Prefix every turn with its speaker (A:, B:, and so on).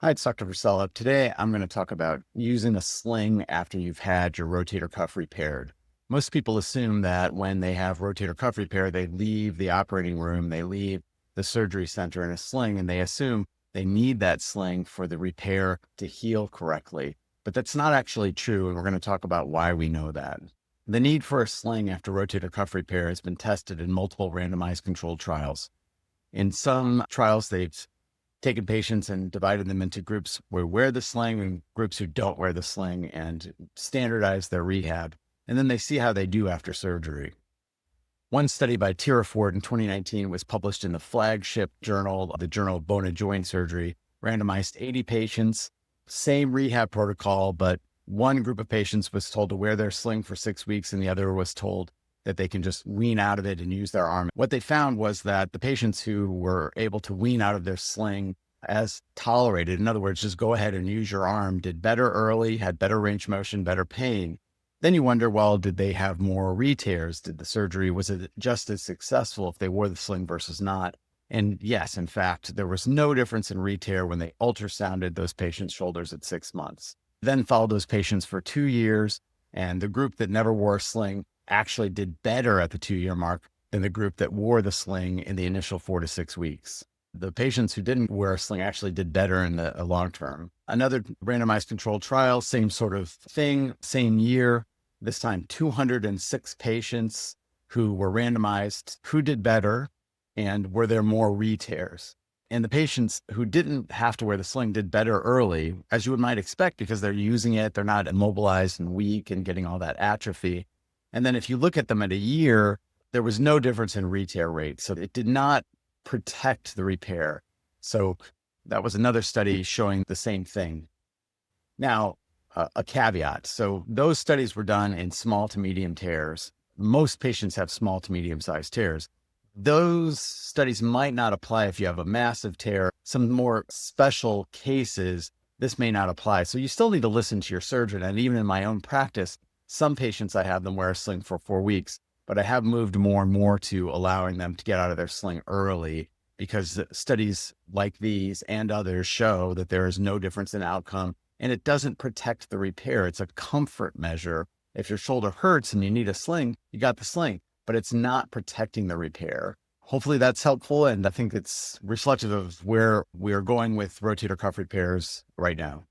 A: Hi, it's Dr. Vasella. Today, I'm going to talk about using a sling after you've had your rotator cuff repaired. Most people assume that when they have rotator cuff repair, they leave the operating room, they leave the surgery center in a sling, and they assume they need that sling for the repair to heal correctly. But that's not actually true, and we're going to talk about why we know that. The need for a sling after rotator cuff repair has been tested in multiple randomized controlled trials. In some trials, they've taken patients and divided them into groups who wear the sling and groups who don't wear the sling and standardize their rehab. And then they see how they do after surgery. One study by Ford in 2019 was published in the flagship journal, the Journal of Bone and Joint Surgery, randomized 80 patients, same rehab protocol, but one group of patients was told to wear their sling for 6 weeks and the other was told that they can just wean out of it and use their arm. What they found was that the patients who were able to wean out of their sling as tolerated, in other words, just go ahead and use your arm, did better early, had better range of motion, better pain. Then you wonder, well, did they have more re-tears? Did the surgery, was it just as successful if they wore the sling versus not? And yes, in fact, there was no difference in re-tear when they ultrasounded those patients' shoulders at 6 months. Then followed those patients for 2 years, and the group that never wore a sling actually did better at the 2-year mark than the group that wore the sling in the initial 4 to 6 weeks. The patients who didn't wear a sling actually did better in the long term. Another randomized controlled trial, same sort of thing, same year, this time 206 patients who were randomized, who did better, and were there more re-tears. And the patients who didn't have to wear the sling did better early, as you might expect, because they're using it, they're not immobilized and weak and getting all that atrophy. And then if you look at them at a year, there was no difference in re-tear rate. So it did not protect the repair. So that was another study showing the same thing. Now, a caveat. So those studies were done in small to medium tears. Most patients have small to medium sized tears. Those studies might not apply if you have a massive tear. Some more special cases, this may not apply. So you still need to listen to your surgeon. And even in my own practice, some patients, I have them wear a sling for 4 weeks, but I have moved more and more to allowing them to get out of their sling early because studies like these and others show that there is no difference in outcome and it doesn't protect the repair. It's a comfort measure. If your shoulder hurts and you need a sling, you got the sling, but it's not protecting the repair. Hopefully that's helpful. And I think it's reflective of where we are going with rotator cuff repairs right now.